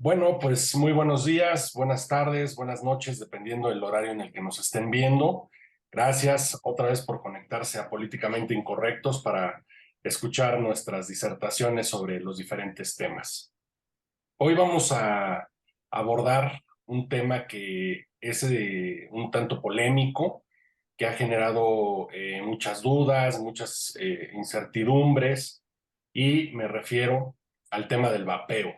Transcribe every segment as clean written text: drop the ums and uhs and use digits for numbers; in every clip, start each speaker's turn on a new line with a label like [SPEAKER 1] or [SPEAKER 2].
[SPEAKER 1] Bueno, pues muy buenos días, buenas tardes, buenas noches, dependiendo del horario en el que nos estén viendo. Gracias otra vez por conectarse a Políticamente Incorrectos para escuchar nuestras disertaciones sobre los diferentes temas. Hoy vamos a abordar un tema que es un tanto polémico, que ha generado muchas dudas, muchas incertidumbres, y me refiero al tema del vapeo.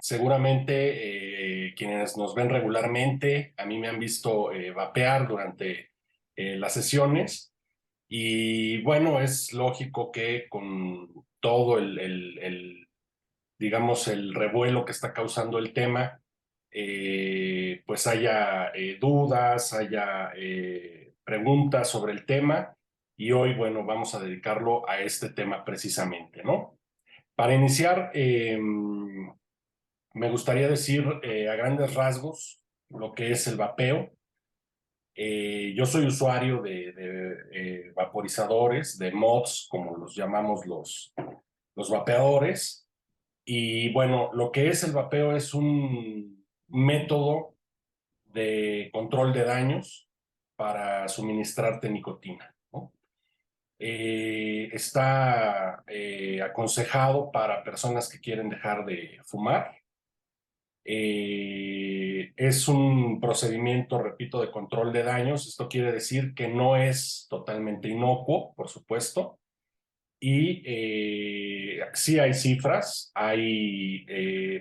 [SPEAKER 1] Seguramente quienes nos ven regularmente, a mí me han visto vapear durante las sesiones y bueno, es lógico que con todo digamos, el revuelo que está causando el tema, pues haya dudas, haya preguntas sobre el tema y hoy, bueno, vamos a dedicarlo a este tema precisamente, ¿no? Para iniciar, me gustaría decir a grandes rasgos lo que es el vapeo. Yo soy usuario de vaporizadores, de mods, como los llamamos los vapeadores. Y bueno, lo que es el vapeo es un método de control de daños para suministrarte nicotina, ¿no? Está aconsejado para personas que quieren dejar de fumar. Es un procedimiento, repito, de control de daños. Esto quiere decir que no es totalmente inocuo, por supuesto. Y sí hay cifras, hay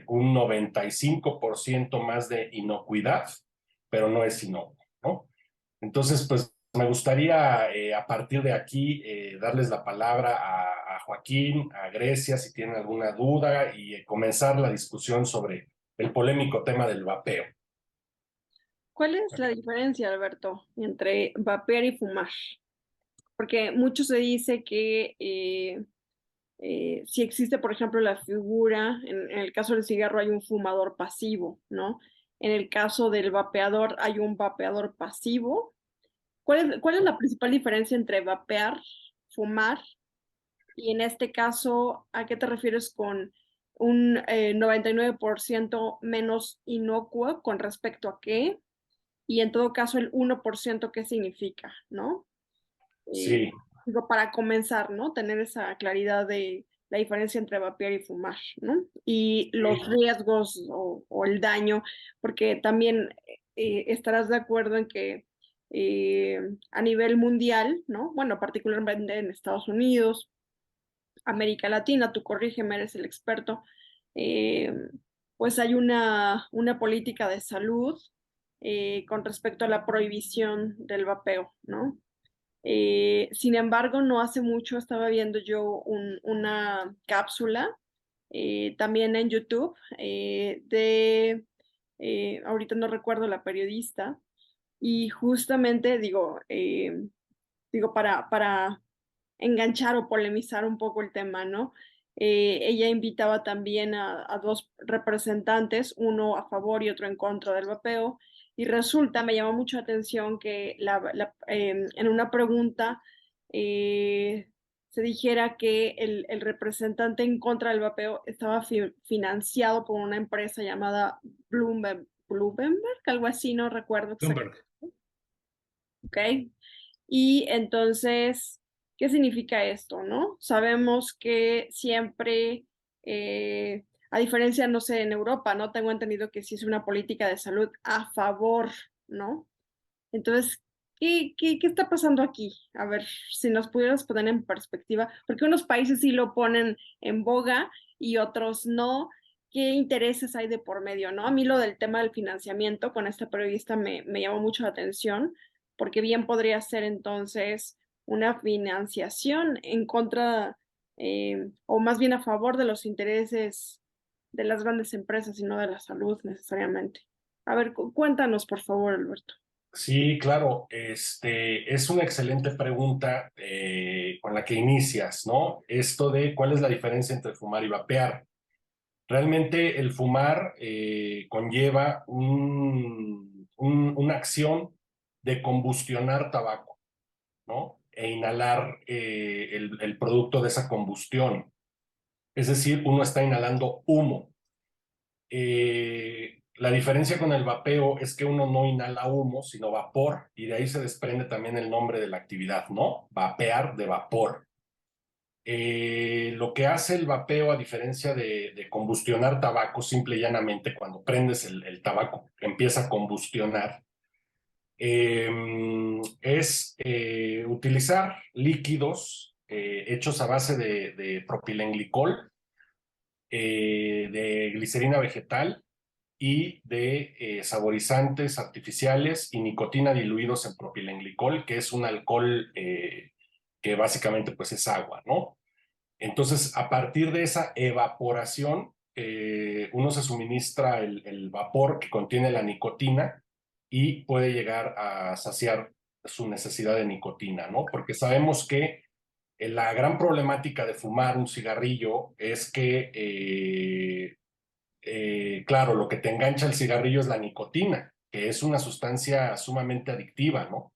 [SPEAKER 1] un 95% más de inocuidad, pero no es inocuo, ¿no? Entonces, pues me gustaría a partir de aquí darles la palabra a Joaquín, a Grecia, si tienen alguna duda y comenzar la discusión sobre el polémico tema del vapeo.
[SPEAKER 2] ¿Cuál es la diferencia, Alberto, entre vapear y fumar? Porque mucho se dice que si existe, por ejemplo, la figura, en el caso del cigarro hay un fumador pasivo, ¿no? En el caso del vapeador hay un vapeador pasivo. ¿Cuál es la principal diferencia entre vapear, fumar y en este caso, ¿a qué te refieres con un 99% menos inocuo con respecto a qué? Y en todo caso el 1% qué significa, ¿no? Eh,
[SPEAKER 1] Sí,
[SPEAKER 2] Digo, para comenzar, ¿no? Tener esa claridad de la diferencia entre vapear y fumar, ¿no? Y los
[SPEAKER 1] sí,
[SPEAKER 2] riesgos o el daño, porque también estarás de acuerdo en que a nivel mundial, ¿no? Bueno, particularmente en Estados Unidos, América Latina, tú corrígeme, eres el experto, eh, pues hay una política de salud con respecto a la prohibición del vapeo, ¿no? Sin embargo, no hace mucho estaba viendo yo una cápsula también en YouTube ahorita no recuerdo la periodista, y justamente digo para enganchar o polemizar un poco el tema, ¿no? Ella invitaba también a dos representantes, uno a favor y otro en contra del vapeo, y resulta, me llamó mucho la atención que en una pregunta se dijera que el representante en contra del vapeo estaba financiado por una empresa llamada Bloomberg, algo así, no recuerdo exactamente.
[SPEAKER 1] Bloomberg.
[SPEAKER 2] ¿Ok? Y entonces, ¿qué significa esto, no? Sabemos que siempre, a diferencia, no sé, en Europa, ¿no? Tengo entendido que sí es una política de salud a favor, ¿no? Entonces, ¿qué está pasando aquí? A ver, si nos pudieras poner en perspectiva, porque unos países sí lo ponen en boga y otros no. ¿Qué intereses hay de por medio, no? A mí lo del tema del financiamiento con esta periodista me llamó mucho la atención, porque bien podría ser entonces una financiación en contra, o más bien a favor de los intereses de las grandes empresas y no de la salud necesariamente. A ver, cuéntanos, por favor, Alberto.
[SPEAKER 1] Sí, claro, es una excelente pregunta con la que inicias, ¿no? Esto de cuál es la diferencia entre fumar y vapear. Realmente el fumar conlleva una acción de combustionar tabaco, ¿no? E inhalar el producto de esa combustión. Es decir, uno está inhalando humo. La diferencia con el vapeo es que uno no inhala humo, sino vapor, y de ahí se desprende también el nombre de la actividad, ¿no? Vapear de vapor. Lo que hace el vapeo, a diferencia de combustionar tabaco, simple y llanamente, cuando prendes el tabaco, empieza a combustionar, es utilizar líquidos hechos a base de propilenglicol, de glicerina vegetal y de saborizantes artificiales y nicotina diluidos en propilenglicol, que es un alcohol que básicamente pues es agua, ¿no? Entonces, a partir de esa evaporación, uno se suministra el vapor que contiene la nicotina y puede llegar a saciar su necesidad de nicotina, ¿no? Porque sabemos que la gran problemática de fumar un cigarrillo es que, claro, lo que te engancha el cigarrillo es la nicotina, que es una sustancia sumamente adictiva, ¿no?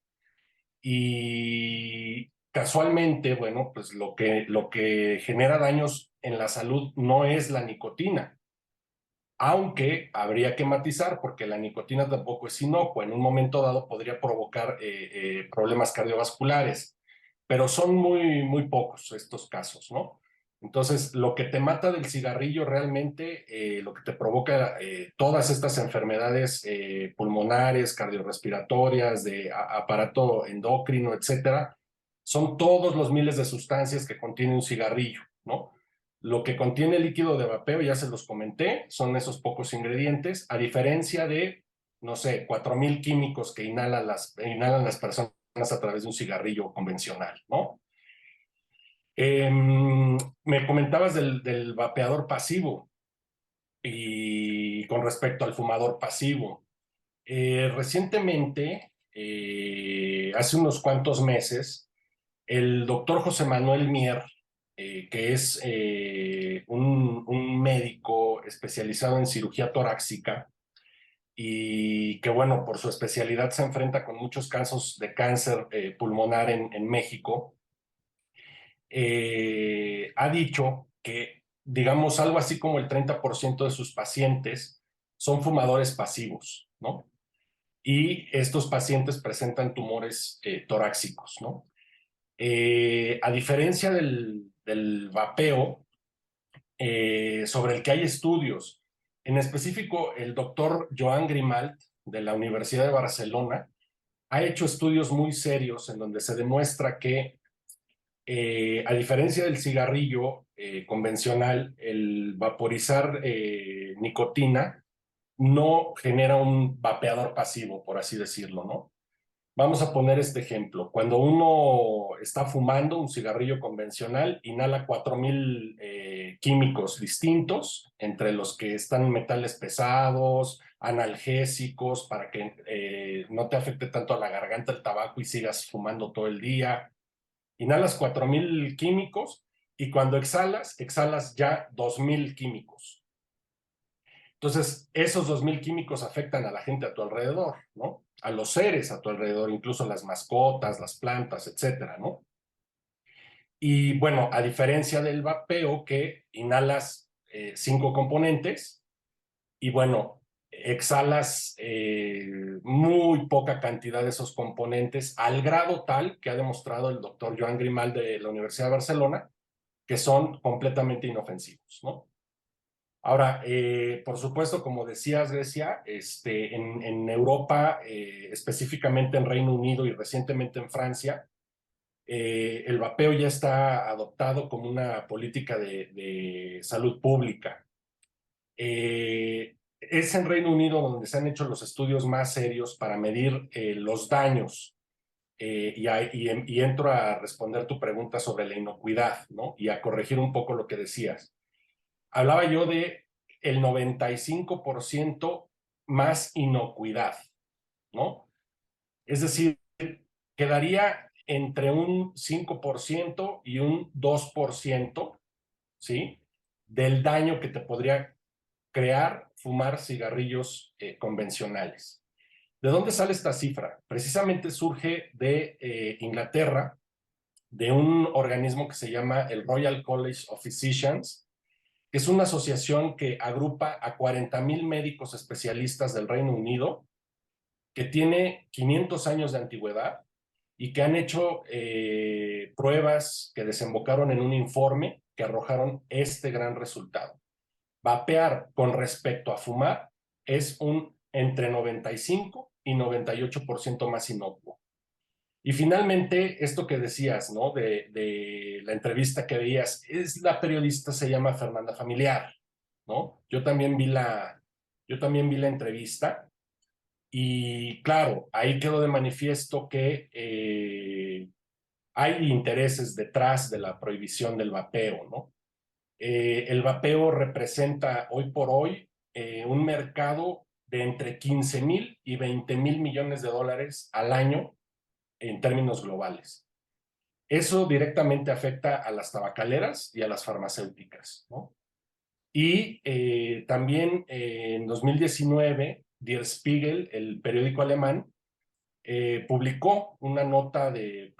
[SPEAKER 1] Y casualmente, bueno, pues lo que genera daños en la salud no es la nicotina, aunque habría que matizar porque la nicotina tampoco es inocua. En un momento dado podría provocar problemas cardiovasculares, pero son muy pocos estos casos, ¿no? Entonces, lo que te mata del cigarrillo realmente, lo que te provoca todas estas enfermedades pulmonares, cardiorrespiratorias, de aparato endocrino, etcétera, son todos los miles de sustancias que contiene un cigarrillo, ¿no? Lo que contiene el líquido de vapeo, ya se los comenté, son esos pocos ingredientes, a diferencia de, no sé, 4,000 químicos que inhalan las personas a través de un cigarrillo convencional, ¿no? Me comentabas del vapeador pasivo y con respecto al fumador pasivo. Recientemente, hace unos cuantos meses, el doctor José Manuel Mier, que es un médico especializado en cirugía torácica y que, bueno, por su especialidad se enfrenta con muchos casos de cáncer pulmonar en México, ha dicho que, digamos, algo así como el 30% de sus pacientes son fumadores pasivos, ¿no? Y estos pacientes presentan tumores torácicos, ¿no? A diferencia del vapeo, sobre el que hay estudios, en específico el doctor Joan Grimalt de la Universidad de Barcelona ha hecho estudios muy serios en donde se demuestra que, a diferencia del cigarrillo convencional, el vaporizar nicotina no genera un vapeador pasivo, por así decirlo, ¿no? Vamos a poner este ejemplo. Cuando uno está fumando un cigarrillo convencional, inhala 4,000 químicos distintos, entre los que están metales pesados, analgésicos, para que no te afecte tanto a la garganta el tabaco y sigas fumando todo el día. Inhalas 4,000 químicos y cuando exhalas ya 2,000 químicos. Entonces, esos 2,000 químicos afectan a la gente a tu alrededor, ¿no? A los seres a tu alrededor, incluso las mascotas, las plantas, etcétera, ¿no? Y bueno, a diferencia del vapeo, que inhalas 5 componentes y bueno, exhalas muy poca cantidad de esos componentes, al grado tal que ha demostrado el doctor Joan Grimal de la Universidad de Barcelona, que son completamente inofensivos, ¿no? Ahora, por supuesto, como decías, Grecia, en Europa, específicamente en Reino Unido y recientemente en Francia, el vapeo ya está adoptado como una política de salud pública. Es en Reino Unido donde se han hecho los estudios más serios para medir los daños, y entro a responder tu pregunta sobre la inocuidad, ¿no? Y a corregir un poco lo que decías. Hablaba yo de el 95% más inocuidad, ¿no? Es decir, quedaría entre un 5% y un 2%, ¿sí? Del daño que te podría crear fumar cigarrillos convencionales. ¿De dónde sale esta cifra? Precisamente surge de Inglaterra, de un organismo que se llama el Royal College of Physicians, Es una asociación que agrupa a 40,000 médicos especialistas del Reino Unido, que tiene 500 años de antigüedad y que han hecho pruebas que desembocaron en un informe que arrojaron este gran resultado. Vapear con respecto a fumar es un entre 95 y 98% más inocuo. Y finalmente, esto que decías, ¿no? De la entrevista que veías, es la periodista se llama Fernanda Familiar, ¿no? Yo también vi la entrevista y claro, ahí quedó de manifiesto que hay intereses detrás de la prohibición del vapeo, ¿no? El vapeo representa hoy por hoy un mercado de entre 15,000 y 20,000 millones de dólares al año en términos globales. Eso directamente afecta a las tabacaleras y a las farmacéuticas, ¿no? Y también en 2019, Der Spiegel, el periódico alemán, publicó una nota de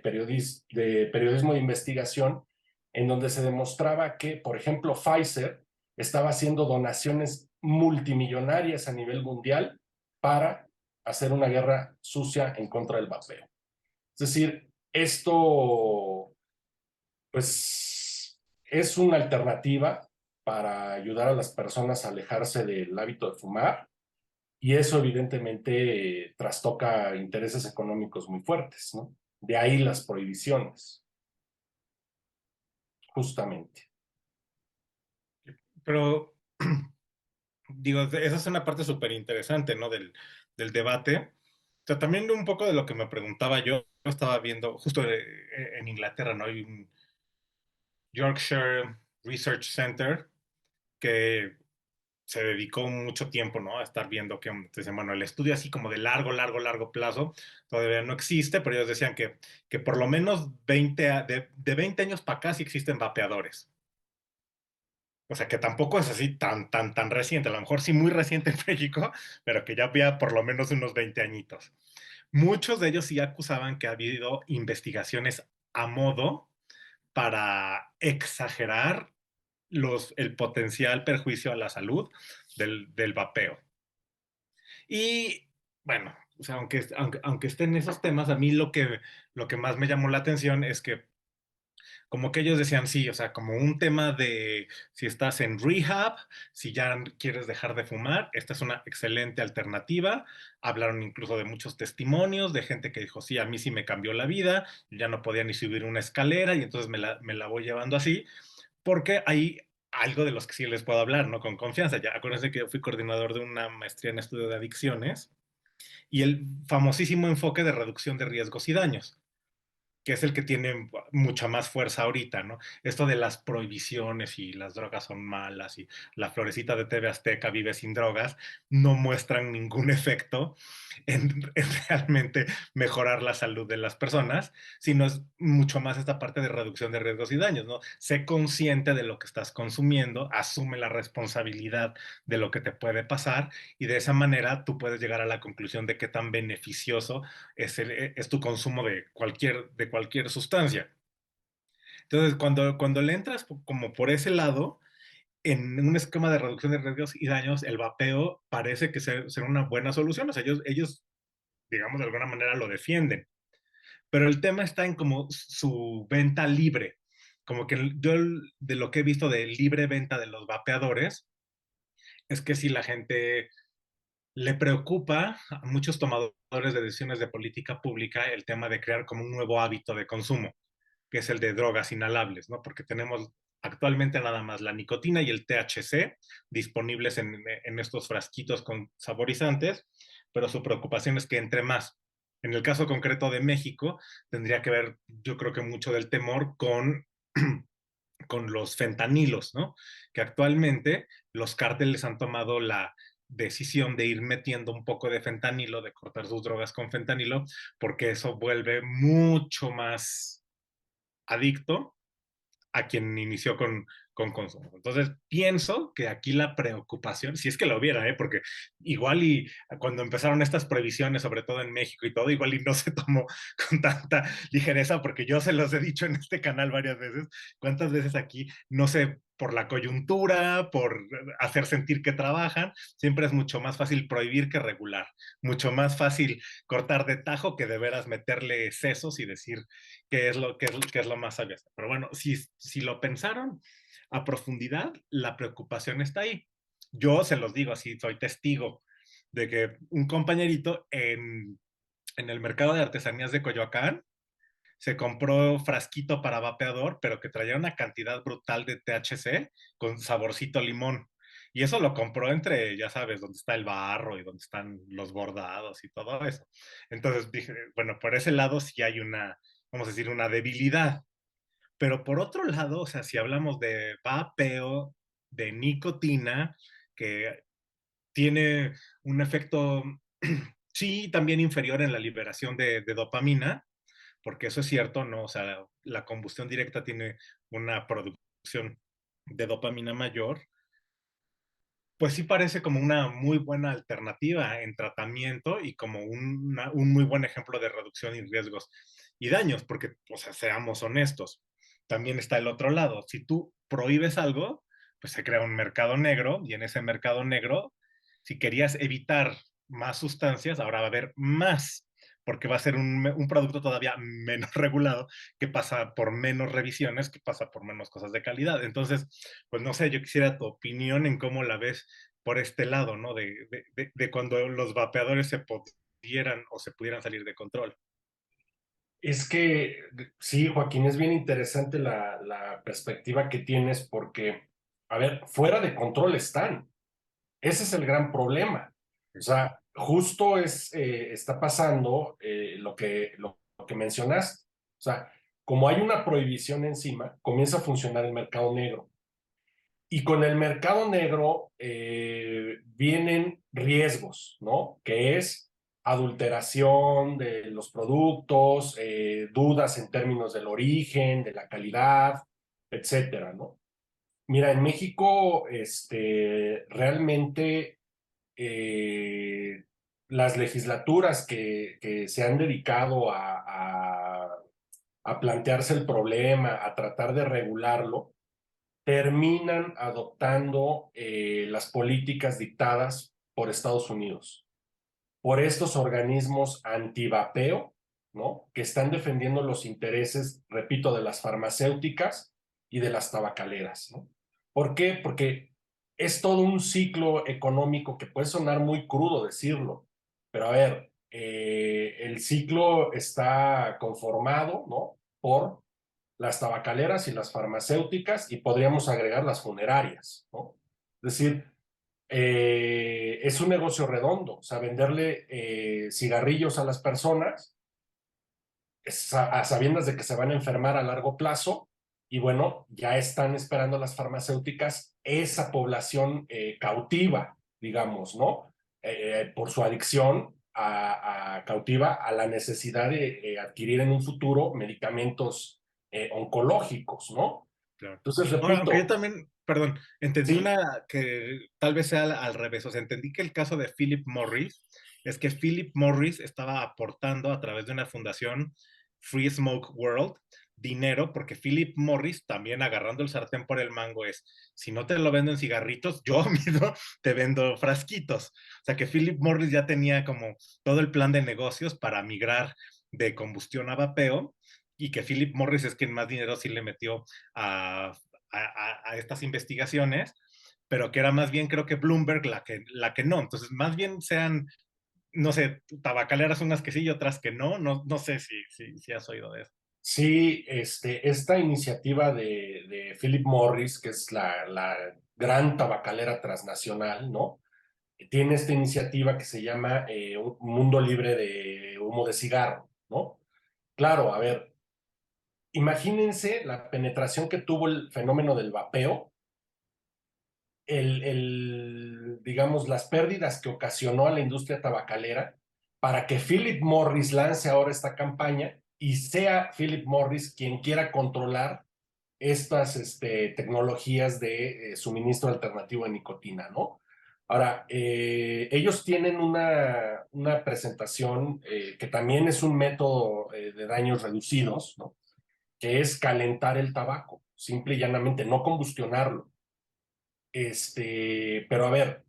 [SPEAKER 1] periodismo de investigación en donde se demostraba que, por ejemplo, Pfizer estaba haciendo donaciones multimillonarias a nivel mundial para hacer una guerra sucia en contra del vapeo. Es decir, esto, pues, es una alternativa para ayudar a las personas a alejarse del hábito de fumar y eso evidentemente trastoca intereses económicos muy fuertes, ¿no? De ahí las prohibiciones, justamente.
[SPEAKER 3] Pero, digo, esa es una parte súper interesante, ¿no? Del debate. O sea, también un poco de lo que me preguntaba yo estaba viendo justo en Inglaterra, ¿no? Hay un Yorkshire Research Center que se dedicó mucho tiempo, ¿no? A estar viendo que, entonces, bueno, el estudio así como de largo plazo todavía no existe, pero ellos decían que por lo menos de 20 años para acá sí existen vapeadores. O sea, que tampoco es así tan reciente, a lo mejor sí muy reciente en México, pero que ya había por lo menos unos 20 añitos. Muchos de ellos sí acusaban que ha habido investigaciones a modo para exagerar el potencial perjuicio a la salud del vapeo. Y bueno, o sea, aunque estén en esos temas, a mí lo que más me llamó la atención es que como que ellos decían, sí, o sea, como un tema de si estás en rehab, si ya quieres dejar de fumar, esta es una excelente alternativa. Hablaron incluso de muchos testimonios de gente que dijo, sí, a mí sí me cambió la vida, ya no podía ni subir una escalera y entonces me la voy llevando así, porque hay algo de los que sí les puedo hablar, ¿no? Con confianza. Ya acuérdense que yo fui coordinador de una maestría en estudio de adicciones y el famosísimo enfoque de reducción de riesgos y daños, que es el que tiene mucha más fuerza ahorita, ¿no? Esto de las prohibiciones y las drogas son malas y la florecita de TV Azteca vive sin drogas, no muestran ningún efecto en realmente mejorar la salud de las personas, sino es mucho más esta parte de reducción de riesgos y daños, ¿no? Sé consciente de lo que estás consumiendo, asume la responsabilidad de lo que te puede pasar y de esa manera tú puedes llegar a la conclusión de qué tan beneficioso es tu consumo de cualquier sustancia. Entonces, cuando le entras como por ese lado, en un esquema de reducción de riesgos y daños, el vapeo parece que ser una buena solución. O sea, ellos, digamos, de alguna manera lo defienden. Pero el tema está en como su venta libre. Como que yo de lo que he visto de libre venta de los vapeadores, es que si la gente le preocupa a muchos tomadores de decisiones de política pública el tema de crear como un nuevo hábito de consumo, que es el de drogas inhalables, ¿no? Porque tenemos actualmente nada más la nicotina y el THC disponibles en estos frasquitos con saborizantes, pero su preocupación es que entre más. En el caso concreto de México, tendría que ver, yo creo que mucho del temor con los fentanilos, ¿no? Que actualmente los cárteles han tomado la decisión de ir metiendo un poco de fentanilo, de cortar sus drogas con fentanilo, porque eso vuelve mucho más adicto a quien inició con consumo. Entonces, pienso que aquí la preocupación, si es que lo hubiera, porque igual y cuando empezaron estas prohibiciones, sobre todo en México y todo, igual y no se tomó con tanta ligereza, porque yo se los he dicho en este canal varias veces, cuántas veces aquí, no sé, por la coyuntura, por hacer sentir que trabajan, siempre es mucho más fácil prohibir que regular, mucho más fácil cortar de tajo que de veras meterle sesos y decir qué es lo más sabio. Pero bueno, si lo pensaron a profundidad, la preocupación está ahí. Yo se los digo así, soy testigo de que un compañerito en el mercado de artesanías de Coyoacán se compró frasquito para vapeador, pero que traía una cantidad brutal de THC con saborcito limón. Y eso lo compró entre, ya sabes, donde está el barro y donde están los bordados y todo eso. Entonces dije, bueno, por ese lado sí hay una, vamos a decir, una debilidad. Pero por otro lado, o sea, si hablamos de vapeo, de nicotina, que tiene un efecto, sí, también inferior en la liberación de dopamina, porque eso es cierto, ¿no? O sea, la combustión directa tiene una producción de dopamina mayor, pues sí parece como una muy buena alternativa en tratamiento y como un muy buen ejemplo de reducción y riesgos y daños, porque, o sea, seamos honestos, también está el otro lado. Si tú prohíbes algo, pues se crea un mercado negro y en ese mercado negro, si querías evitar más sustancias, ahora va a haber más, porque va a ser un producto todavía menos regulado, que pasa por menos revisiones, que pasa por menos cosas de calidad. Entonces, pues no sé, yo quisiera tu opinión en cómo la ves por este lado, ¿no? De cuando los vapeadores se pudieran o se pudieran salir de control.
[SPEAKER 1] Es que sí, Joaquín, es bien interesante la perspectiva que tienes porque, a ver, fuera de control están. Ese es el gran problema. O sea, justo está pasando lo que mencionaste. O sea, como hay una prohibición encima, comienza a funcionar el mercado negro. Y con el mercado negro vienen riesgos, ¿no? Que es adulteración de los productos, dudas en términos del origen, de la calidad, etcétera, ¿no? Mira, en México, realmente eh, las legislaturas que se han dedicado a plantearse el problema, a tratar de regularlo, terminan adoptando las políticas dictadas por Estados Unidos, por estos organismos antivapeo, ¿no? Que están defendiendo los intereses, repito, de las farmacéuticas y de las tabacaleras, ¿no? ¿Por qué? Porque es todo un ciclo económico que puede sonar muy crudo decirlo, pero a ver, el ciclo está conformado, ¿no? Por las tabacaleras y las farmacéuticas y podríamos agregar las funerarias, ¿no? Es decir, es un negocio redondo, o sea, venderle cigarrillos a las personas a sabiendas de que se van a enfermar a largo plazo y bueno, ya están esperando las farmacéuticas esa población cautiva, digamos, ¿no? Por su adicción a cautiva a la necesidad de adquirir en un futuro medicamentos oncológicos, ¿no?
[SPEAKER 3] Claro.
[SPEAKER 1] Entonces,
[SPEAKER 3] Ahora, aunque yo
[SPEAKER 1] repito,
[SPEAKER 3] también, perdón, entendí
[SPEAKER 1] sí,
[SPEAKER 3] una que tal vez sea al revés, o sea, entendí que el caso de Philip Morris es que Philip Morris estaba aportando a través de una fundación Free Smoke World dinero, porque Philip Morris también agarrando el sartén por el mango es, si no te lo vendo en cigarritos, yo mismo te vendo frasquitos. O sea que Philip Morris ya tenía como todo el plan de negocios para migrar de combustión a vapeo y que Philip Morris es quien más dinero sí le metió a, a estas investigaciones, pero que era más bien creo que Bloomberg la que no. Entonces, más bien sean, no sé, tabacaleras unas que sí y otras que no. No sé si has oído de eso.
[SPEAKER 1] sí, esta iniciativa de Philip Morris, que es la gran tabacalera transnacional, ¿no? Tiene esta iniciativa que se llama Un Mundo Libre de Humo de Cigarro, ¿no? Claro, a ver, imagínense la penetración que tuvo el fenómeno del vapeo, digamos, las pérdidas que ocasionó a la industria tabacalera para que Philip Morris lance ahora esta campaña y sea Philip Morris quien quiera controlar estas tecnologías de suministro alternativo de nicotina, ¿no? Ahora, ellos tienen una presentación que también es un método de daños reducidos, ¿no? Que es calentar el tabaco, simple y llanamente, no combustionarlo. Pero a ver,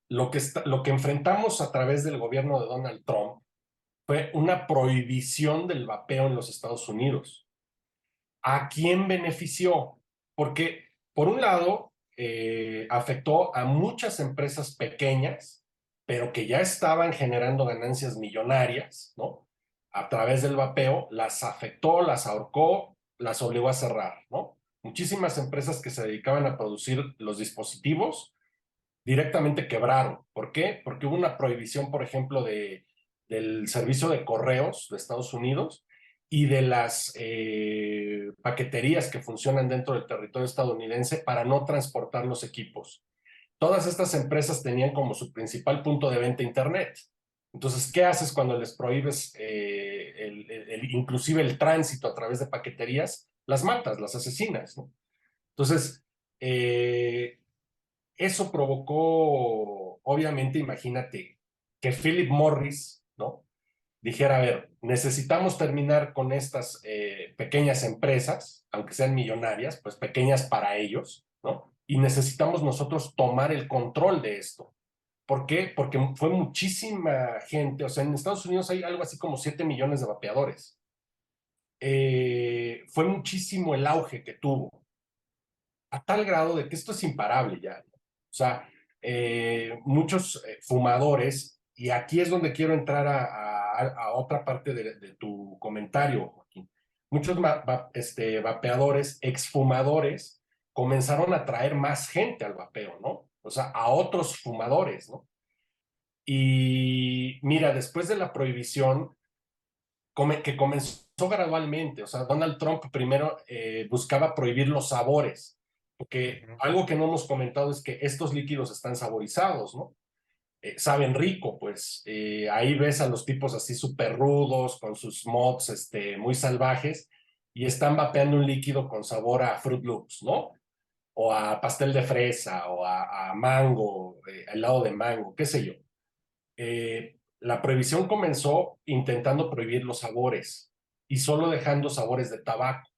[SPEAKER 1] lo que enfrentamos a través del gobierno de Donald Trump fue una prohibición del vapeo en los Estados Unidos. ¿A quién benefició? Porque, por un lado, afectó a muchas empresas pequeñas, pero que ya estaban generando ganancias millonarias, ¿no? A través del vapeo, las afectó, las ahorcó, las obligó a cerrar, ¿no? Muchísimas empresas que se dedicaban a producir los dispositivos directamente quebraron. ¿Por qué? Porque hubo una prohibición, por ejemplo, del servicio de correos de Estados Unidos y de las paqueterías que funcionan dentro del territorio estadounidense para no transportar los equipos. Todas estas empresas tenían como su principal punto de venta Internet. Entonces, ¿qué haces cuando les prohíbes inclusive el tránsito a través de paqueterías? Las matas, las asesinas, ¿no? Entonces, eso provocó, obviamente, imagínate, que Philip Morris, ¿no? Dijera, a ver, necesitamos terminar con estas pequeñas empresas, aunque sean millonarias, pues pequeñas para ellos, ¿no? Y necesitamos nosotros tomar el control de esto. ¿Por qué? Porque fue muchísima gente, o sea, en Estados Unidos hay algo así como 7 millones de vapeadores. Fue muchísimo el auge que tuvo, a tal grado de que esto es imparable ya, ¿no? O sea, muchos fumadores, y aquí es donde quiero entrar a otra parte de tu comentario, Joaquín. Muchos vapeadores, exfumadores, comenzaron a traer más gente al vapeo, ¿no? O sea, a otros fumadores, ¿no? Y mira, después de la prohibición, que comenzó gradualmente, o sea, Donald Trump primero buscaba prohibir los sabores, porque algo que no hemos comentado es que estos líquidos están saborizados, ¿no? Saben rico, pues ahí ves a los tipos así súper rudos, con sus mods muy salvajes, y están vapeando un líquido con sabor a Fruit Loops, ¿no? O a pastel de fresa, o a mango, helado de mango, qué sé yo. La prohibición comenzó intentando prohibir los sabores y solo dejando sabores de tabaco,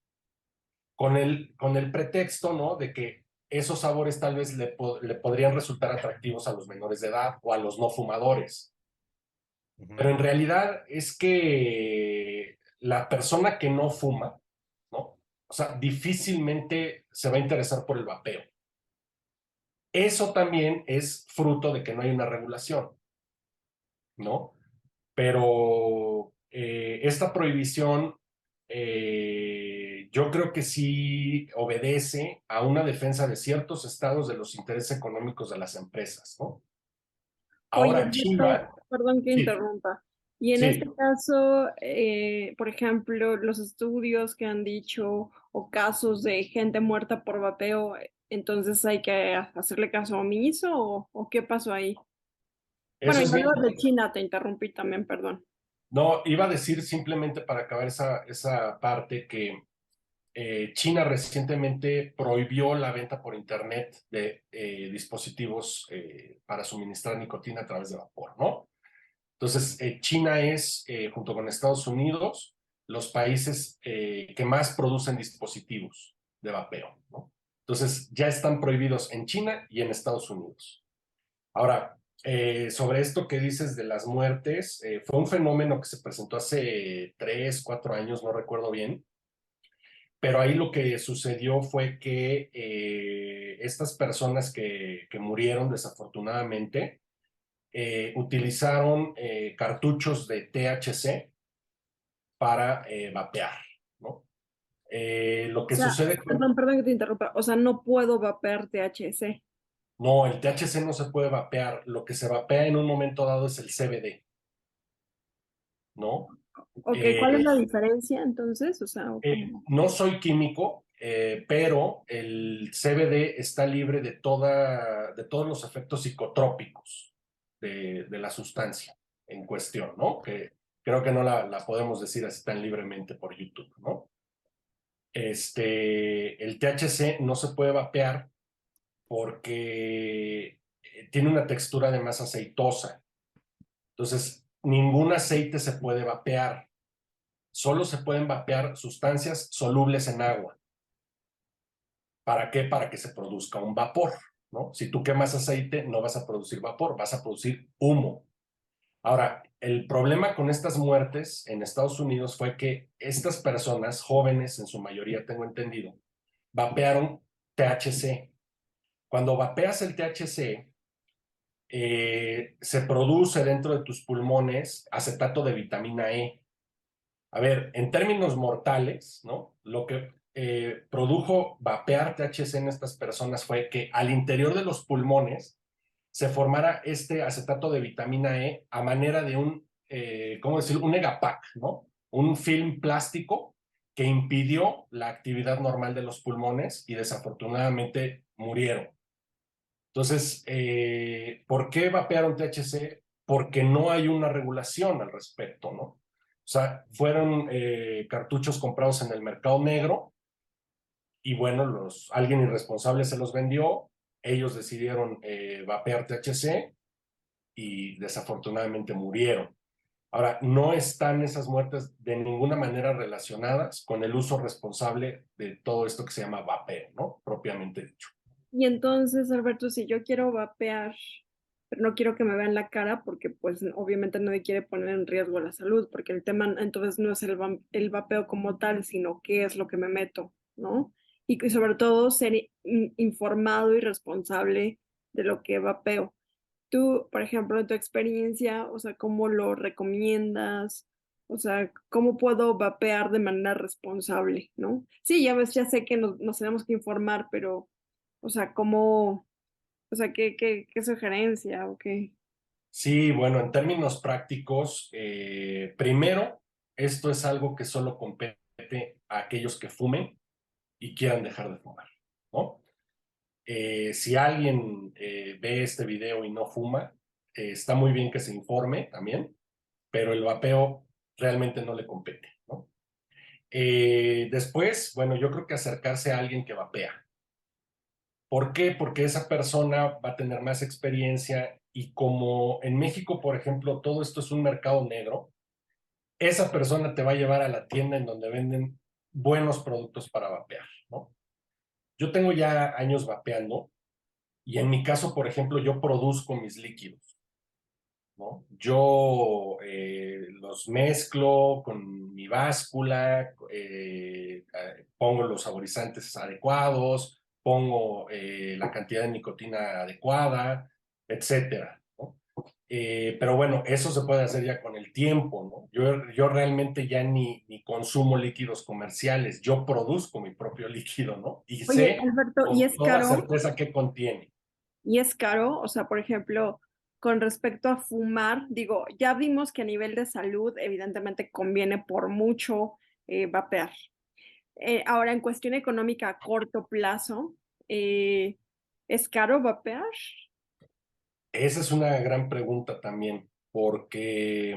[SPEAKER 1] con el pretexto, ¿no? De que esos sabores tal vez le podrían resultar atractivos a los menores de edad o a los no fumadores. Pero en realidad es que la persona que no fuma, ¿no? O sea, difícilmente se va a interesar por el vapeo. Eso también es fruto de que no hay una regulación, ¿no? Pero esta prohibición yo creo que sí obedece a una defensa de ciertos estados de los intereses económicos de las empresas, ¿no?
[SPEAKER 2] Oye,
[SPEAKER 1] Ahora
[SPEAKER 2] Beto,
[SPEAKER 1] China,
[SPEAKER 2] perdón que
[SPEAKER 1] sí,
[SPEAKER 2] interrumpa. Y en este
[SPEAKER 1] sí,
[SPEAKER 2] caso, por ejemplo, los estudios que han dicho o casos de gente muerta por vapeo, entonces hay que hacerle caso omiso o qué pasó ahí. Bueno,
[SPEAKER 1] eso
[SPEAKER 2] y
[SPEAKER 1] es bien.
[SPEAKER 2] hablando de China, te interrumpí también, perdón.
[SPEAKER 1] No, iba a decir simplemente para acabar esa parte que China recientemente prohibió la venta por Internet de dispositivos para suministrar nicotina a través de vapor, ¿no? Entonces, China es, junto con Estados Unidos, los países que más producen dispositivos de vapeo, ¿no? Entonces, ya están prohibidos en China y en Estados Unidos. Ahora, sobre esto que dices de las muertes, fue un fenómeno que se presentó hace 3, 4 años, no recuerdo bien, pero ahí lo que sucedió fue que estas personas que murieron desafortunadamente utilizaron cartuchos de THC para vapear, ¿no? Lo
[SPEAKER 2] O
[SPEAKER 1] que
[SPEAKER 2] sea,
[SPEAKER 1] sucede con...
[SPEAKER 2] perdón que te interrumpa. O sea, no puedo vapear THC.
[SPEAKER 1] No, el THC no se puede vapear. Lo que se vapea en un momento dado es el CBD, ¿no?
[SPEAKER 2] Ok, ¿cuál es
[SPEAKER 1] Eh,
[SPEAKER 2] la diferencia entonces? O sea, ¿cómo?
[SPEAKER 1] no soy químico, pero el CBD está libre de todos los efectos psicotrópicos de la sustancia en cuestión, ¿no? Que creo que no la podemos decir así tan libremente por YouTube, ¿no? El THC no se puede vapear porque tiene una textura además aceitosa. Entonces, ningún aceite se puede vapear. Solo se pueden vapear sustancias solubles en agua. ¿Para qué? Para que se produzca un vapor, ¿no? Si tú quemas aceite, no vas a producir vapor, vas a producir humo. Ahora, el problema con estas muertes en Estados Unidos fue que estas personas, jóvenes en su mayoría, tengo entendido, vapearon THC. Cuando vapeas el THC, se produce dentro de tus pulmones acetato de vitamina E. A ver, en términos mortales, ¿no? Lo que produjo vapear THC en estas personas fue que al interior de los pulmones se formara este acetato de vitamina E a manera de ¿cómo decirlo? Un Egapac, ¿no? Un film plástico que impidió la actividad normal de los pulmones y desafortunadamente murieron. Entonces, ¿por qué vapearon THC? Porque no hay una regulación al respecto, ¿no? O sea, fueron cartuchos comprados en el mercado negro y bueno, alguien irresponsable se los vendió, ellos decidieron vapear THC y desafortunadamente murieron. Ahora, no están esas muertes de ninguna manera relacionadas con el uso responsable de todo esto que se llama vapeo, ¿no? Propiamente dicho.
[SPEAKER 2] Y entonces, Alberto, si yo quiero vapear, pero no quiero que me vean la cara porque pues obviamente nadie quiere poner en riesgo la salud, porque el tema entonces no es el vapeo como tal, sino qué es lo que me meto, ¿no? Y sobre todo ser informado y responsable de lo que vapeo. Tú, por ejemplo, en tu experiencia, o sea, ¿cómo lo recomiendas? O sea, ¿cómo puedo vapear de manera responsable, ¿no? Sí, ya ves, ya sé que nos tenemos que informar, pero, o sea, ¿cómo, o sea, qué sugerencia o qué?
[SPEAKER 1] Sí, bueno, en términos prácticos, primero, esto es algo que solo compete a aquellos que fumen y quieran dejar de fumar, ¿no? Si alguien ve este video y no fuma, está muy bien que se informe también, pero el vapeo realmente no le compete, ¿no? Después, bueno, yo creo que acercarse a alguien que vapea. ¿Por qué? Porque esa persona va a tener más experiencia y como en México, por ejemplo, todo esto es un mercado negro, esa persona te va a llevar a la tienda en donde venden buenos productos para vapear, ¿no? Yo tengo ya años vapeando y en mi caso, por ejemplo, yo produzco mis líquidos, ¿no? Yo los mezclo con mi báscula, pongo los saborizantes adecuados, pongo la cantidad de nicotina adecuada, etcétera, ¿no? Pero bueno, eso se puede hacer ya con el tiempo, ¿no? Yo realmente ya ni consumo líquidos comerciales, yo produzco mi propio líquido, ¿no? Y
[SPEAKER 2] Oye,
[SPEAKER 1] sé
[SPEAKER 2] Alberto, ¿y
[SPEAKER 1] con
[SPEAKER 2] es
[SPEAKER 1] toda
[SPEAKER 2] caro?
[SPEAKER 1] certeza qué contiene.
[SPEAKER 2] Y es caro, o sea, por ejemplo, con respecto a fumar, digo, ya vimos que a nivel de salud, evidentemente conviene por mucho vapear. Ahora, en cuestión económica a corto plazo, ¿es caro vapear?
[SPEAKER 1] Esa es una gran pregunta también, porque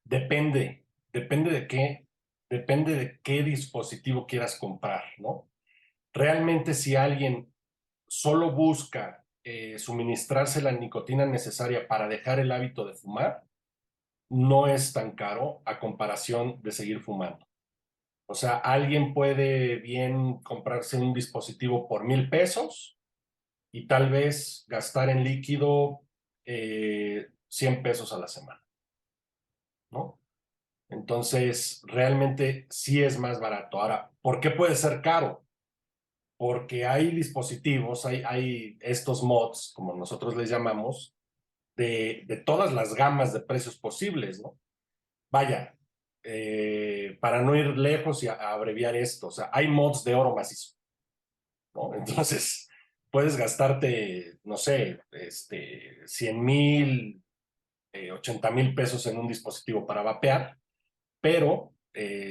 [SPEAKER 1] depende, depende de qué dispositivo quieras comprar, ¿no? Realmente si alguien solo busca suministrarse la nicotina necesaria para dejar el hábito de fumar, no es tan caro a comparación de seguir fumando. O sea, alguien puede bien comprarse un dispositivo por 1,000 pesos y tal vez gastar en líquido 100 pesos a la semana, ¿no? Entonces, realmente sí es más barato. Ahora, ¿por qué puede ser caro? Porque hay dispositivos, hay estos mods, como nosotros les llamamos, de todas las gamas de precios posibles, ¿no? Vaya, para no ir lejos y a abreviar esto, o sea, hay mods de oro macizo, ¿no? Entonces, puedes gastarte, no sé, 100,000, 80,000 pesos en un dispositivo para vapear, pero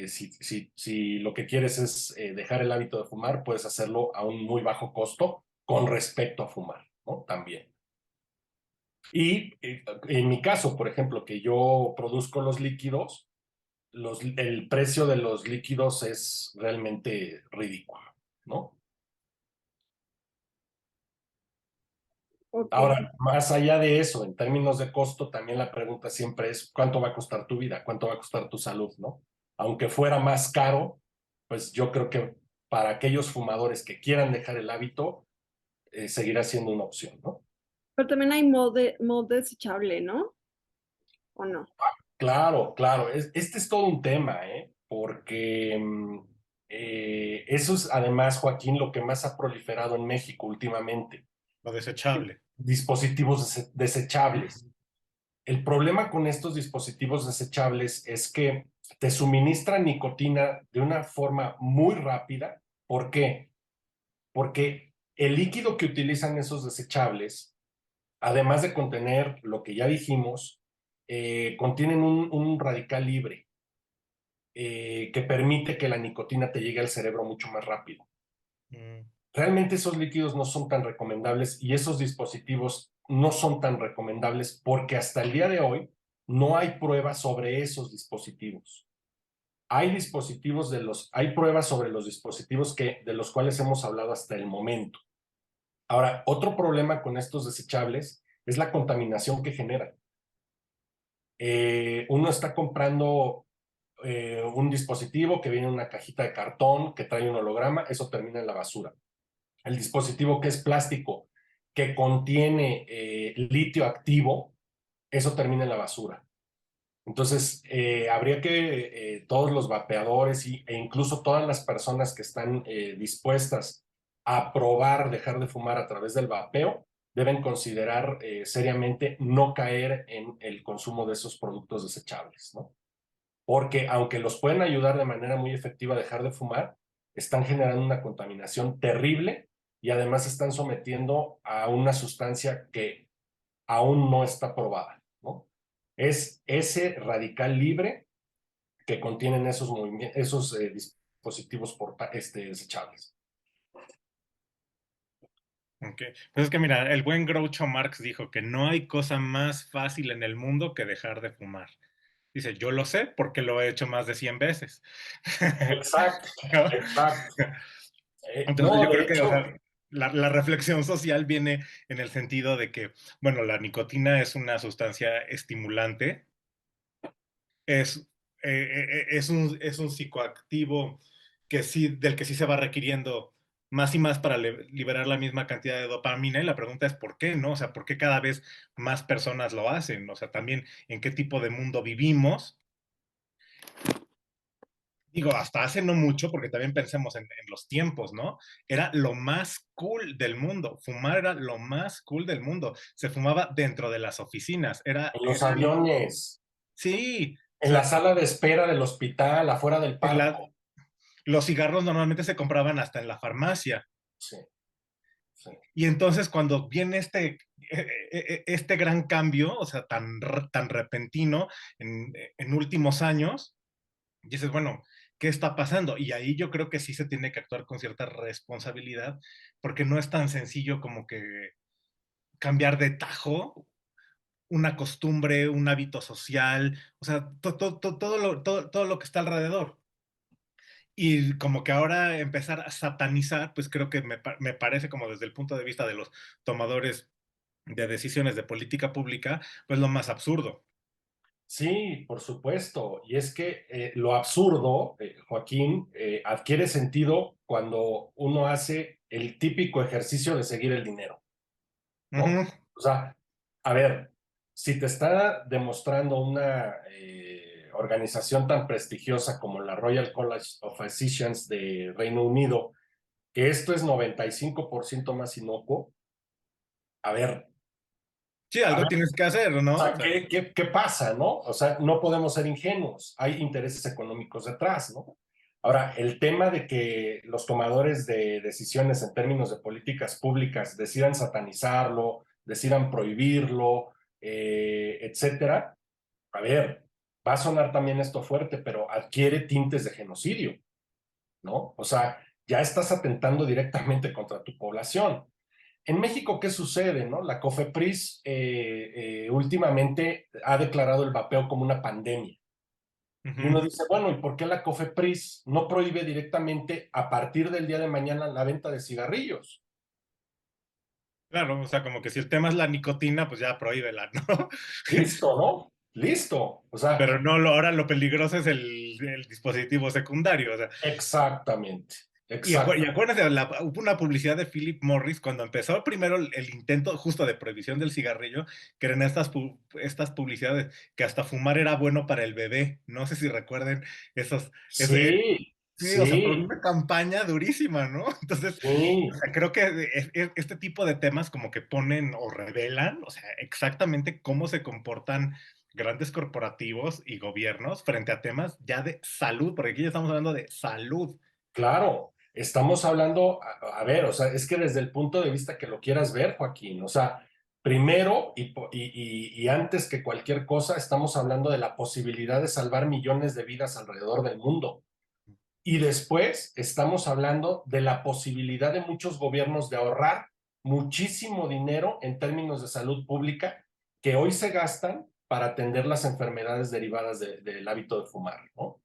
[SPEAKER 1] si lo que quieres es dejar el hábito de fumar, puedes hacerlo a un muy bajo costo con respecto a fumar, ¿no? También. Y en mi caso, por ejemplo, que yo produzco los líquidos, el precio de los líquidos es realmente ridículo, ¿no?
[SPEAKER 2] Ok.
[SPEAKER 1] Ahora, más allá de eso, en términos de costo, también la pregunta siempre es ¿cuánto va a costar tu vida? ¿Cuánto va a costar tu salud? ¿No? Aunque fuera más caro, pues yo creo que para aquellos fumadores que quieran dejar el hábito, seguirá siendo una opción, ¿no?
[SPEAKER 2] Pero también hay mod desechable, ¿no? ¿O no?
[SPEAKER 1] Claro, claro. Este es todo un tema, ¿eh? Porque eso es además, Joaquín, lo que más ha proliferado en México últimamente.
[SPEAKER 3] Lo desechable.
[SPEAKER 1] Dispositivos desechables. El problema con estos dispositivos desechables es que te suministran nicotina de una forma muy rápida. ¿Por qué? Porque el líquido que utilizan esos desechables, además de contener lo que ya dijimos, contienen un radical libre que permite que la nicotina te llegue al cerebro mucho más rápido.
[SPEAKER 3] Mm.
[SPEAKER 1] Realmente esos líquidos no son tan recomendables y esos dispositivos no son tan recomendables porque hasta el día de hoy no hay pruebas sobre esos dispositivos. Hay pruebas sobre los dispositivos de los cuales hemos hablado hasta el momento. Ahora, otro problema con estos desechables es la contaminación que generan. Uno está comprando un dispositivo que viene en una cajita de cartón que trae un holograma, eso termina en la basura. El dispositivo que es plástico, que contiene litio activo, eso termina en la basura. Entonces, habría que todos los vapeadores e incluso todas las personas que están dispuestas a probar dejar de fumar a través del vapeo, deben considerar seriamente no caer en el consumo de esos productos desechables, ¿no? Porque aunque los pueden ayudar de manera muy efectiva a dejar de fumar, están generando una contaminación terrible y además están sometiendo a una sustancia que aún no está probada, ¿no? Es ese radical libre que contienen esos dispositivos desechables.
[SPEAKER 3] Ok. Pues es que mira, el buen Groucho Marx dijo que no hay cosa más fácil en el mundo que dejar de fumar. Dice, yo lo sé porque lo he hecho más de 100 veces.
[SPEAKER 1] Exacto,
[SPEAKER 3] ¿No?
[SPEAKER 1] exacto.
[SPEAKER 3] Entonces
[SPEAKER 1] No,
[SPEAKER 3] yo
[SPEAKER 1] de
[SPEAKER 3] creo que, o
[SPEAKER 1] hecho,
[SPEAKER 3] sea, la reflexión social viene en el sentido de que, bueno, la nicotina es una sustancia estimulante, es, es un psicoactivo que sí, del que sí se va requiriendo más y más para liberar la misma cantidad de dopamina, y la pregunta es ¿por qué, no? O sea, ¿por qué cada vez más personas lo hacen? O sea, también en qué tipo de mundo vivimos. Digo, hasta hace no mucho, porque también pensemos en los tiempos, ¿no? Era lo más cool del mundo. Fumar era lo más cool del mundo. Se fumaba dentro de las oficinas.
[SPEAKER 1] en los aviones,
[SPEAKER 3] Sí, o
[SPEAKER 1] en la
[SPEAKER 3] sea,
[SPEAKER 1] sala de espera del hospital, afuera del
[SPEAKER 3] en la,
[SPEAKER 1] parco.
[SPEAKER 3] los cigarros normalmente se compraban hasta en la farmacia.
[SPEAKER 1] Sí, sí.
[SPEAKER 3] Y entonces cuando viene este gran cambio, o sea, tan repentino en últimos años, y dices, bueno, ¿qué está pasando? Y ahí yo creo que sí se tiene que actuar con cierta responsabilidad, porque no es tan sencillo como que cambiar de tajo una costumbre, un hábito social, o sea, todo lo que está alrededor. Y como que ahora empezar a satanizar, pues creo que me parece como desde el punto de vista de los tomadores de decisiones de política pública, pues lo más absurdo.
[SPEAKER 1] Sí, por supuesto. Y es que lo absurdo, Joaquín, adquiere sentido cuando uno hace el típico ejercicio de seguir el dinero, ¿no?
[SPEAKER 3] Ujú.
[SPEAKER 1] O sea, a ver, si te está demostrando una organización tan prestigiosa como la Royal College of Physicians de Reino Unido, que esto es 95% más inocuo, a ver,
[SPEAKER 3] Sí,
[SPEAKER 1] a
[SPEAKER 3] algo
[SPEAKER 1] ver,
[SPEAKER 3] tienes que hacer,
[SPEAKER 1] o
[SPEAKER 3] ¿no?
[SPEAKER 1] sea,
[SPEAKER 3] O sea,
[SPEAKER 1] ¿qué pasa, no? O sea, no podemos ser ingenuos, hay intereses económicos detrás, ¿no? Ahora, el tema de que los tomadores de decisiones en términos de políticas públicas decidan satanizarlo, decidan prohibirlo, etcétera, a ver, va a sonar también esto fuerte, pero adquiere tintes de genocidio, ¿no? O sea, ya estás atentando directamente contra tu población. En México, ¿qué sucede, no? La COFEPRIS últimamente ha declarado el vapeo como una pandemia, Y uno dice, bueno, ¿y por qué la COFEPRIS no prohíbe directamente a partir del día de mañana la venta de cigarrillos?
[SPEAKER 3] Claro, o sea, como que si el tema es la nicotina, pues ya prohíbela, ¿no?
[SPEAKER 1] Listo, ¿no? Listo. O sea,
[SPEAKER 3] Pero no, ahora lo peligroso es el dispositivo secundario, o sea.
[SPEAKER 1] exactamente,
[SPEAKER 3] Y
[SPEAKER 1] exactamente.
[SPEAKER 3] acuérdense, hubo una publicidad de Philip Morris cuando empezó primero el intento justo de prohibición del cigarrillo, que eran estas publicidades que hasta fumar era bueno para el bebé. No sé si recuerden esos, ese,
[SPEAKER 1] Sí,
[SPEAKER 3] sí, o sea, fue
[SPEAKER 1] sí,
[SPEAKER 3] una campaña durísima, ¿no? Entonces, o
[SPEAKER 1] sí,
[SPEAKER 3] sea, creo que este tipo de temas como que ponen o revelan, o sea, exactamente cómo se comportan grandes corporativos y gobiernos frente a temas ya de salud, porque aquí ya estamos hablando de salud.
[SPEAKER 1] claro. Estamos hablando, a ver, o sea, es que desde el punto de vista que lo quieras ver, Joaquín, o sea, primero y antes que cualquier cosa, estamos hablando de la posibilidad de salvar millones de vidas alrededor del mundo. Y después estamos hablando de la posibilidad de muchos gobiernos de ahorrar muchísimo dinero en términos de salud pública que hoy se gastan para atender las enfermedades derivadas del hábito de fumar, ¿no?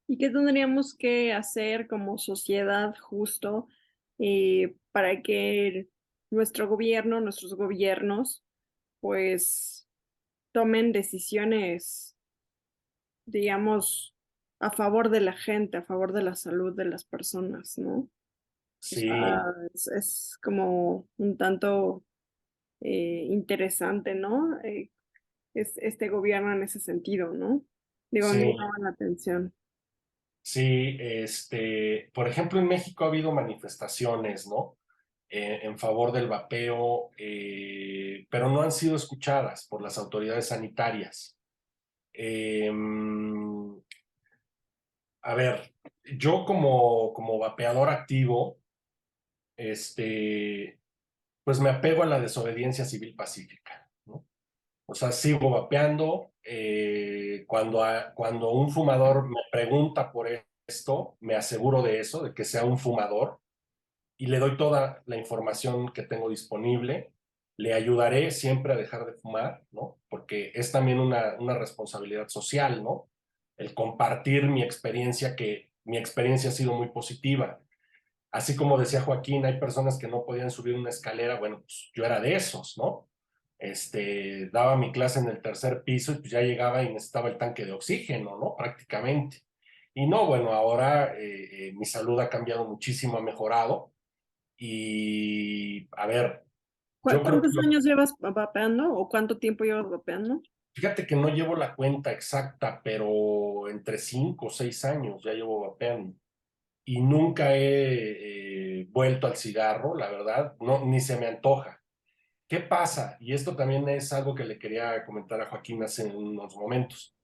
[SPEAKER 2] ¿Y qué tendríamos que hacer como sociedad justo para que nuestro gobierno, nuestros gobiernos, pues tomen decisiones, digamos, a favor de la gente, a favor de la salud de las personas, ¿no? O sea,
[SPEAKER 1] Sí,
[SPEAKER 2] es como un tanto interesante, ¿no? Es este gobierno en ese sentido, ¿no? Digo, a mí me
[SPEAKER 1] sí,
[SPEAKER 2] llama la atención.
[SPEAKER 1] sí. Por ejemplo, en México ha habido manifestaciones, ¿no? En favor del vapeo, pero no han sido escuchadas por las autoridades sanitarias. Eh, A ver, yo como vapeador activo, pues me apego a la desobediencia civil pacífica, ¿no? O sea, sigo vapeando. Cuando un fumador me pregunta por esto, me aseguro de eso, de que sea un fumador, y le doy toda la información que tengo disponible. Le ayudaré siempre a dejar de fumar, ¿no? Porque es también una responsabilidad social, ¿no? El compartir mi experiencia, que mi experiencia ha sido muy positiva. Así como decía Joaquín, hay personas que no podían subir una escalera, bueno, pues yo era de esos, ¿no? Daba mi clase en el tercer piso y pues ya llegaba y necesitaba el tanque de oxígeno, ¿no? Prácticamente. Y no, bueno, ahora mi salud ha cambiado muchísimo, ha mejorado. Y a ver, yo creo que,
[SPEAKER 2] ¿Cuántos años llevas vapeando o cuánto tiempo llevas vapeando?
[SPEAKER 1] fíjate que no llevo la cuenta exacta, pero entre 5 o 6 años ya llevo vapeando. Y nunca he vuelto al cigarro, la verdad, no, ni se me antoja. ¿Qué pasa? Y esto también es algo que le quería comentar a Joaquín hace unos momentos.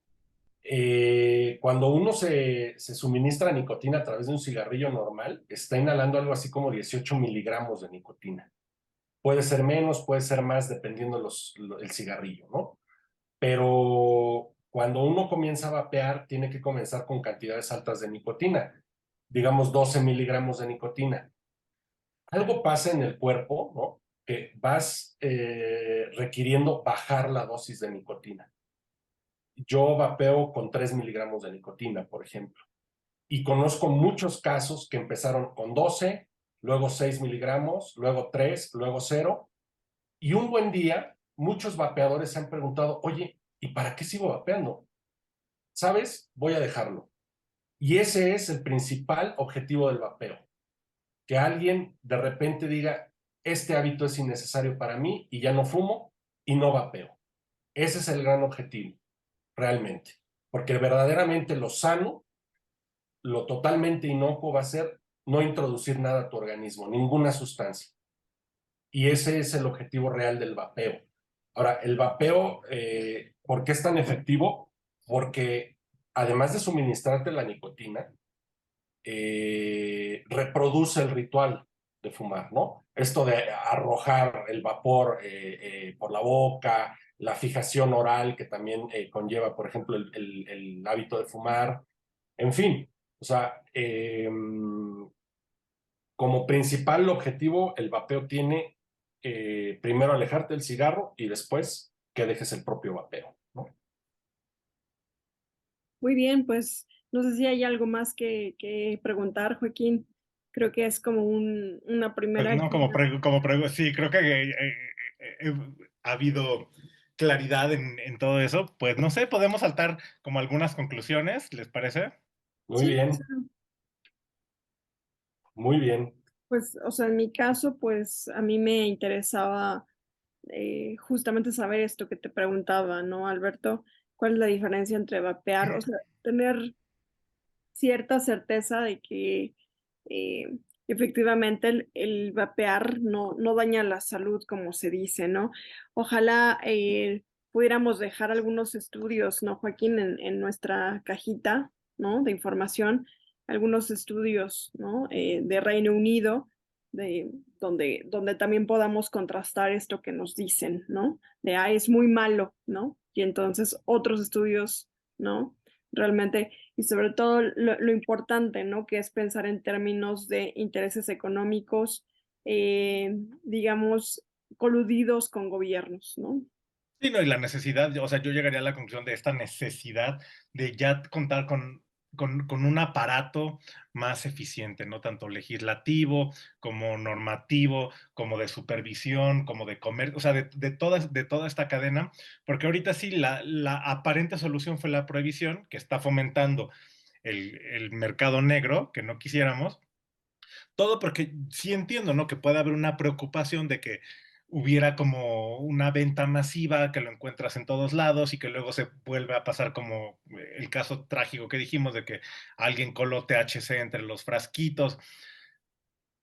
[SPEAKER 1] Cuando uno se suministra nicotina a través de un cigarrillo normal, está inhalando algo así como 18 miligramos de nicotina. Puede ser menos, puede ser más, dependiendo el cigarrillo, ¿no? Pero cuando uno comienza a vapear, tiene que comenzar con cantidades altas de nicotina, digamos 12 miligramos de nicotina. Algo pasa en el cuerpo, ¿no? Que vas requiriendo bajar la dosis de nicotina. Yo vapeo con 3 miligramos de nicotina, por ejemplo, y conozco muchos casos que empezaron con 12, luego 6 miligramos, luego 3, luego 0. Y un buen día, muchos vapeadores se han preguntado, oye, ¿y para qué sigo vapeando? ¿Sabes? Voy a dejarlo. Y ese es el principal objetivo del vapeo, que alguien de repente diga, este hábito es innecesario para mí y ya no fumo y no vapeo. Ese es el gran objetivo, realmente. Porque verdaderamente lo sano, lo totalmente inocuo va a ser no introducir nada a tu organismo, ninguna sustancia. Y ese es el objetivo real del vapeo. Ahora, el vapeo, ¿por qué es tan efectivo? Porque además de suministrarte la nicotina, reproduce el ritual de fumar, ¿no? Esto de arrojar el vapor por la boca, la fijación oral que también conlleva, por ejemplo, el hábito de fumar, en fin, o sea, como principal objetivo, el vapeo tiene primero alejarte del cigarro y después que dejes el propio vapeo, ¿no?
[SPEAKER 2] Muy bien, pues no sé si hay algo más que preguntar, Joaquín. Creo que es como una
[SPEAKER 3] Pues
[SPEAKER 2] primera
[SPEAKER 3] no,
[SPEAKER 2] guía.
[SPEAKER 3] sí, creo que ha habido claridad en todo eso. Pues no sé, podemos saltar como algunas conclusiones, ¿les parece?
[SPEAKER 1] Muy
[SPEAKER 2] Sí,
[SPEAKER 1] bien, muy bien.
[SPEAKER 2] pues, o sea, en mi caso, pues a mí me interesaba justamente saber esto que te preguntaba, ¿no, Alberto? ¿Cuál es la diferencia entre vapear? O sea, tener cierta certeza de que eh, efectivamente el vapear no daña la salud como se dice, ¿no? Ojalá pudiéramos dejar algunos estudios, ¿no, Joaquín? En nuestra cajita, ¿no? De información, algunos estudios, ¿no? De Reino Unido, de, donde también podamos contrastar esto que nos dicen, ¿no? De, es muy malo, ¿no? Y entonces otros estudios, ¿no? Realmente y sobre todo lo importante, ¿no? Que es pensar en términos de intereses económicos, digamos, coludidos con gobiernos, ¿no?
[SPEAKER 3] Sí, no, y la necesidad, o sea, yo llegaría a la conclusión de esta necesidad de ya contar con un aparato más eficiente, ¿no? Tanto legislativo como normativo, como de supervisión, como de comercio, o sea, de toda esta cadena, porque ahorita sí, la aparente solución fue la prohibición, que está fomentando el mercado negro, que no quisiéramos, todo porque sí entiendo, ¿no? Que puede haber una preocupación de que hubiera como una venta masiva, que lo encuentras en todos lados y que luego se vuelve a pasar como el caso trágico que dijimos de que alguien coló THC entre los frasquitos.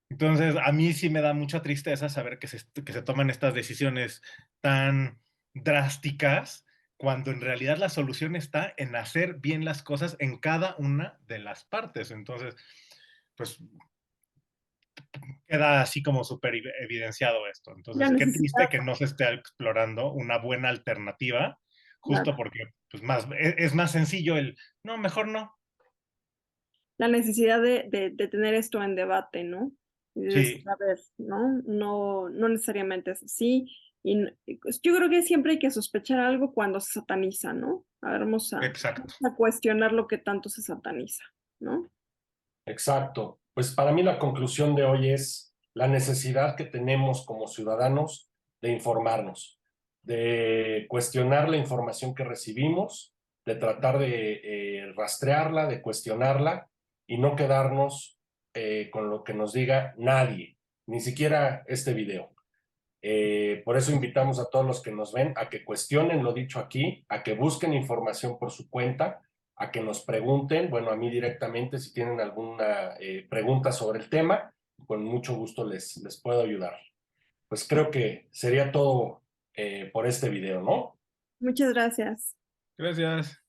[SPEAKER 3] Entonces, a mí sí me da mucha tristeza saber que se toman estas decisiones tan drásticas cuando en realidad la solución está en hacer bien las cosas en cada una de las partes. Entonces, pues queda así como súper evidenciado esto.
[SPEAKER 2] La
[SPEAKER 3] Entonces, qué triste
[SPEAKER 2] necesidad,
[SPEAKER 3] que no se esté explorando una buena alternativa, justo
[SPEAKER 2] la,
[SPEAKER 3] porque pues es más sencillo no, mejor no.
[SPEAKER 2] la necesidad de tener esto en debate, ¿no? Y de decir,
[SPEAKER 3] Sí,
[SPEAKER 2] a ver, ¿no? No necesariamente es así. Y pues, yo creo que siempre hay que sospechar algo cuando se sataniza, ¿no? A ver,
[SPEAKER 3] exacto.
[SPEAKER 2] vamos a cuestionar lo que tanto se sataniza, ¿no?
[SPEAKER 1] Exacto. Pues para mí la conclusión de hoy es la necesidad que tenemos como ciudadanos de informarnos, de cuestionar la información que recibimos, de tratar de rastrearla, de cuestionarla y no quedarnos con lo que nos diga nadie, ni siquiera este video. Por eso invitamos a todos los que nos ven a que cuestionen lo dicho aquí, a que busquen información por su cuenta, a que nos pregunten, bueno, a mí directamente si tienen alguna pregunta sobre el tema, con mucho gusto les puedo ayudar. Pues creo que sería todo por este video, ¿no?
[SPEAKER 2] Muchas gracias.
[SPEAKER 3] Gracias.